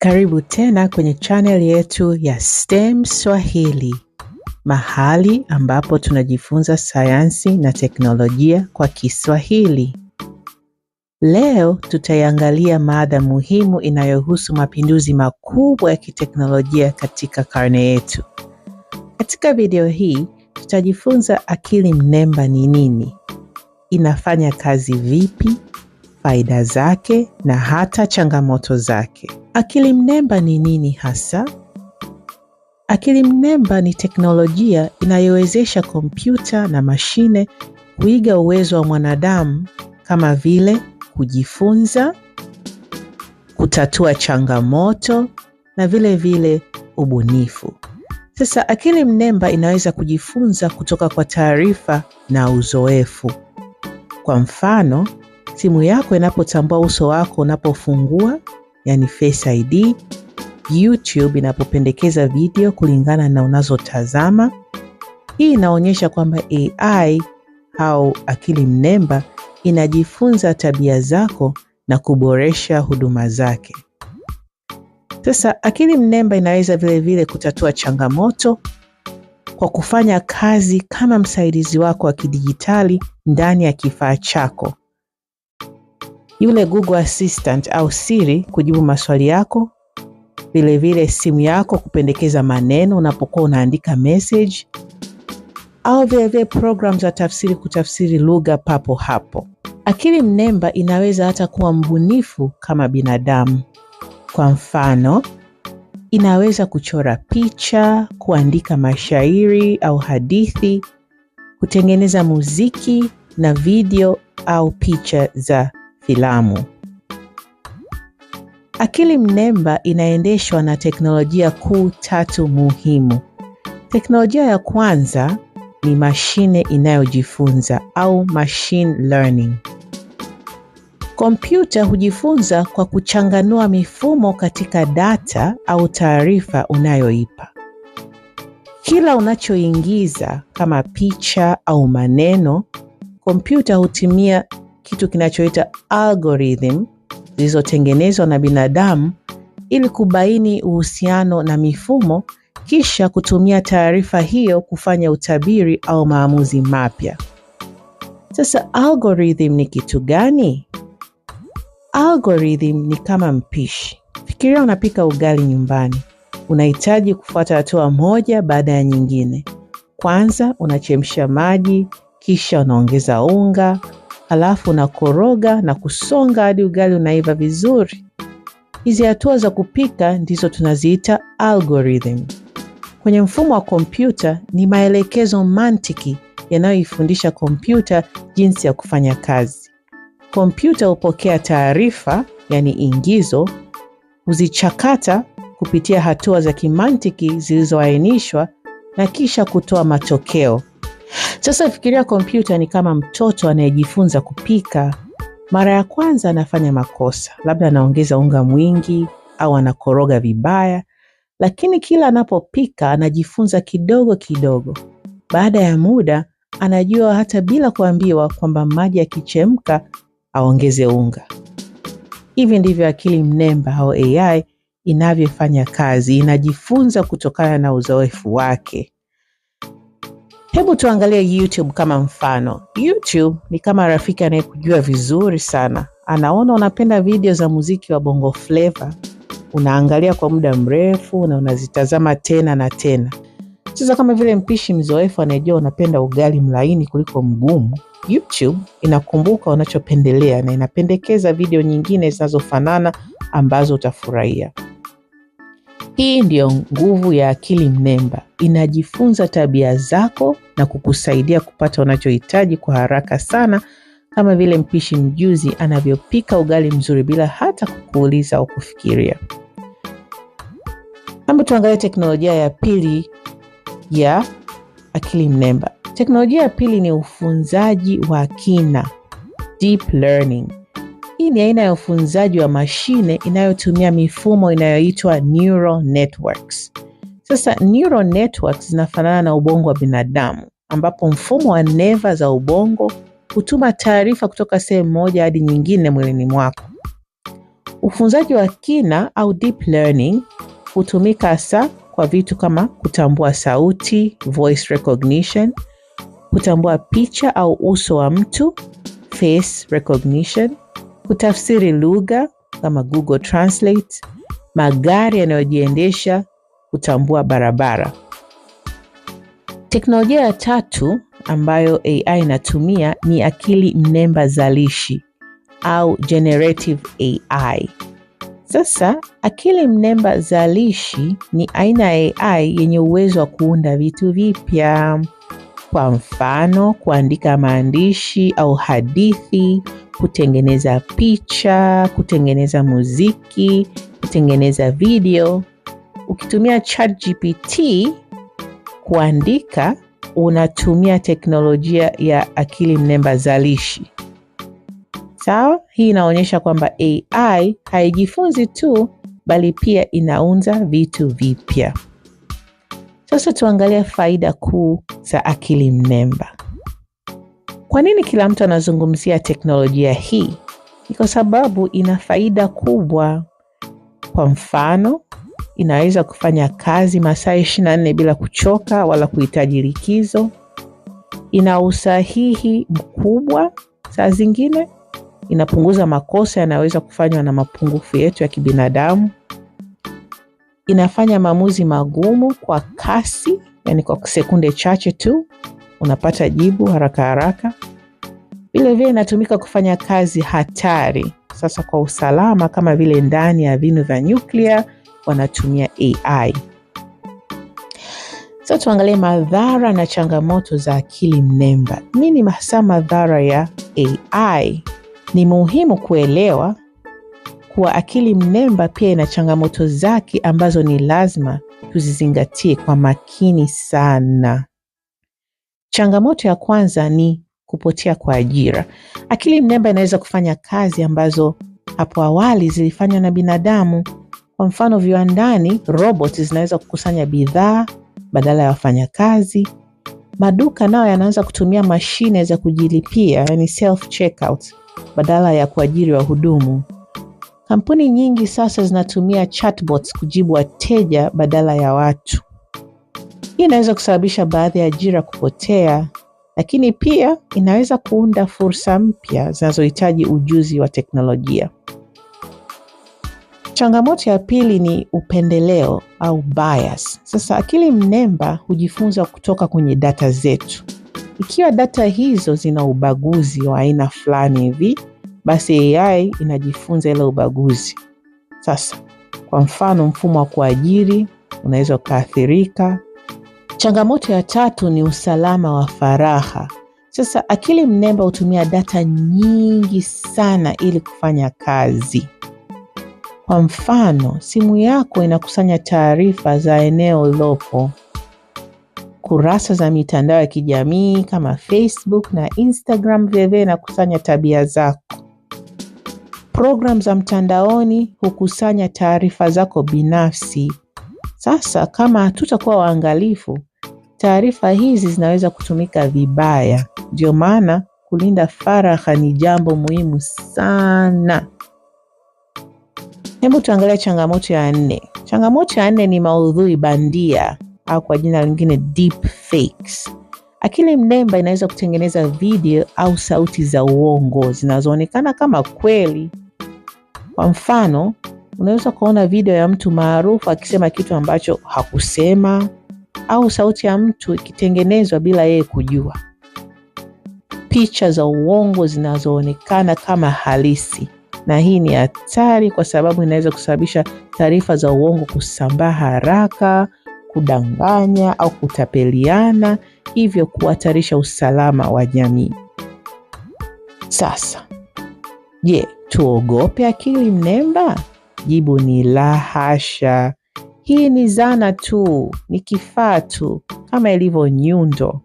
Karibu tena kwenye channel yetu ya STEM Swahili, mahali ambapo tunajifunza sayansi na teknolojia kwa Kiswahili. Leo tutaiangalia mada muhimu inayohusu mapinduzi makubwa ya kiteknolojia katika karne yetu. Katika video hii, tutajifunza akili mnemba ni nini, inafanya kazi vipi, faida zake na hata changamoto zake. Akili mnemba ni nini hasa? Akili mnemba ni teknolojia inayowezesha kompyuta na mashine kuiga uwezo wa mwanadamu kama vile kujifunza, kutatua changamoto na vile vile ubunifu. Sasa akili mnemba inaweza kujifunza kutoka kwa taarifa na uzoefu. Kwa mfano, simu yako inapotambua uso wako unapofungua, yani Face ID, YouTube inapopendekeza video kulingana na unazotazama. Hii inaonyesha kwamba AI au akili mnemba inajifunza tabia zako na kuboresha huduma zake. Sasa akili mnemba inaweza vile vile kutatua changamoto kwa kufanya kazi kama msaidizi wako wa kidijitali ndani ya kifaa chako. Yule Google Assistant au Siri kujibu maswali yako, vile vile simu yako kupendekeza maneno unapokuwa unaandika message, au vile vile program za tafsiri kutafsiri lugha papo hapo. Akili mnemba inaweza hata kuwa mbunifu kama binadamu. Kwa mfano, inaweza kuchora picha, kuandika mashairi au hadithi, kutengeneza muziki na video au picha za filamu. Akili mnemba inaendeshwa na teknolojia kuu 3 muhimu. Teknolojia ya kwanza ni mashine inayojifunza au machine learning. Kompyuta hujifunza kwa kuchanganua mifumo katika data au taarifa unayoipa. Kila unachoingiza kama picha au maneno, kompyuta hutumia kitu kinachoitwa algorithm zilizotengenezwa na binadamu ili kubaini uhusiano na mifumo, kisha kutumia taarifa hiyo kufanya utabiri au maamuzi mapya. Sasa algorithm ni kitu gani? Algorithm ni kama mpishi. Fikiria unapika ugali nyumbani. Unahitaji kufuata hatua moja baada ya nyingine. Kwanza unachemsha maji, kisha unaongeza unga, halafu unakoroga na kusonga hadi ugali unaiva vizuri. Hizi hatua za kupika ndizo tunaziita algorithm. Kwenye mfumo wa kompyuta ni maelekezo mantiki yanayoifundisha kompyuta jinsi ya kufanya kazi. Kompyuta hupokea taarifa, yani ingizo, huzichakata kupitia hatua za kimantiki zilizoainishwa na kisha kutoa matokeo. Sasa fikiria kompyuta ni kama mtoto anayejifunza kupika. Mara ya kwanza anafanya makosa, labda anaongeza unga mwingi au anakoroga vibaya, lakini kila anapopika anajifunza kidogo kidogo. Baada ya muda anajua hata bila kuambiwa kwamba maji yakichemka aongeze unga. Hivi ndivyo akili mnemba au AI inavyofanya kazi, inajifunza kutokana na uzoefu wake. Hebu tuangalie YouTube kama mfano. YouTube ni kama rafiki anayekujua vizuri sana. Anaona unapenda video za muziki wa Bongo Flava, unaangalia kwa muda mrefu na unazitazama tena na tena. Sasa kama vile mpishi mzoefu anayejua unapenda ugali mlaini kuliko mgumu, YouTube inakumbuka unachopendelea na inapendekeza video nyingine zinazofanana ambazo utafurahia. Hii ndiyo nguvu ya akili mnemba. Inajifunza tabia zako na kukusaidia kupata unachohitaji kwa haraka sana, kama vile mpishi mjuzi anavyopika ugali mzuri bila hata kukuuliza au kufikiria. Hebu tuangalie teknolojia ya pili ya akili mnemba. Teknolojia ya pili ni ufunzaji wa kina, deep learning. Hii ni aina ya ufunzaji wa mashine inayotumia mifumo inayoitwa neural networks. Sasa neural networks zinafanana na ubongo wa binadamu, ambapo mfumo wa neva za ubongo hutuma taarifa kutoka sehemu moja hadi nyingine mwilini mwako. Ufunzaji wa kina au deep learning hutumika hasa kwa vitu kama kutambua sauti, voice recognition, kutambua picha au uso wa mtu, face recognition, kutafsiri lugha kama Google Translate, magari yanayojiendesha, kutambua barabara. Teknolojia ya tatu ambayo AI inatumia ni akili mnemba zalishi au generative AI. Sasa akili mnemba zalishi ni aina ya AI yenye uwezo wa kuunda vitu vipya. Kwa mfano, kuandika maandishi au hadithi, kutengeneza picha, kutengeneza muziki, kutengeneza video. Ukitumia ChatGPT kuandika, unatumia teknolojia ya akili mnemba zalishi. Sawa? Hii inaonyesha kwamba AI haijifunzi tu, bali pia inaunda vitu vipya. Sasa tuangalie faida kuu za akili mnemba. Kwa nini kila mtu anazungumzia teknolojia hii? Ni kwa sababu ina faida kubwa. Kwa mfano, inaweza kufanya kazi masaa 24 bila kuchoka wala kuhitaji likizo. Ina usahihi mkubwa, saa zingine inapunguza makosa yanayoweza kufanywa na mapungufu yetu ya kibinadamu. Inafanya maamuzi magumu kwa kasi, yani kwa sekunde chache tu unapata jibu haraka haraka. Vile inatumika kufanya kazi hatari. Sasa kwa usalama kama vile ndani ya vinu vya nyuklia wanatumia AI. Sasa tuangalie madhara na changamoto za akili mnemba. Nini hasa madhara ya AI? Ni muhimu kuelewa kuwa akili mnemba pia ina changamoto zake ambazo ni lazima tuzizingatie kwa makini sana. Changamoto ya kwanza ni kupotea kwa ajira. Akili mnemba inaweza kufanya kazi ambazo hapo awali zilifanywa na binadamu. Kwa mfano, viwandani, robots zinaweza kukusanya bidhaa badala ya wafanyakazi. Maduka nao yanaanza kutumia mashine za kujilipia, yani self checkout, badala ya kuajiri wahudumu. Kampuni nyingi sasa zinatumia chatbots kujibu wateja badala ya watu. Hii inaweza kusababisha baadhi ya ajira kupotea, lakini pia inaweza kuunda fursa mpya zinazohitaji ujuzi wa teknolojia. Changamoto ya pili ni upendeleo au bias. Sasa akili mnemba hujifunza kutoka kwenye data zetu. Ikiwa data hizo zina ubaguzi wa aina fulani hivi, basi AI inajifunza ile ubaguzi. Sasa, kwa mfano, mfumo wa kuajiri unaweza ukaathirika. Changamoto ya tatu ni usalama wa faragha. Sasa akili mnemba hutumia data nyingi sana ili kufanya kazi. Kwa mfano, simu yako inakusanya taarifa za eneo ulilopo. Kurasa za mitandao ya kijamii kama Facebook na Instagram vile inakusanya tabia zako. Program za mtandaoni hukusanya taarifa zako binafsi. Sasa kama hatutakuwa waangalifu, taarifa hizi zinaweza kutumika vibaya. Ndio maana kulinda faragha ni jambo muhimu sana. Hebu tuangalie changamoto ya 4. Changamoto ya 4 ni maudhui bandia au kwa jina lingine deep fakes. Akili mnemba inaweza kutengeneza video au sauti za uongo zinazoonekana kama kweli. Kwa mfano, unaweza kuona video ya mtu maarufu akisema kitu ambacho hakusema, au sauti ya mtu ikitengenezwa bila yeye kujua. Picha za uongo zinazoonekana kama halisi. Na hii ni hatari kwa sababu inaweza kusababisha taarifa za uongo kusambaa haraka, kudanganya au kutapeliana, hivyo kuhatarisha usalama wa jamii. Sasa, je, tuogope akili mnemba? Jibu ni la hasha. Hii ni zana tu, ni kifaa tu, kama ilivyo nyundo.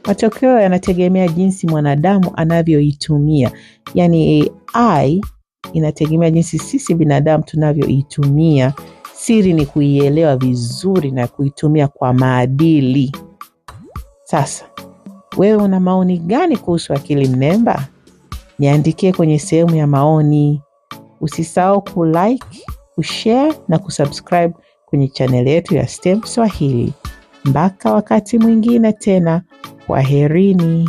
Matokeo yanategemea jinsi mwanadamu anavyoitumia. Yani AI inategemea jinsi sisi binadamu tunavyoitumia. Siri ni kuielewa vizuri na kuitumia kwa maadili. Sasa, wewe una maoni gani kuhusu akili mnemba? Niandikie kwenye sehemu ya maoni. Usisahau kulike, kushare na kusubscribe kwenye channel yetu ya STEM Swahili. Mpaka wakati mwingine tena, kwaherini.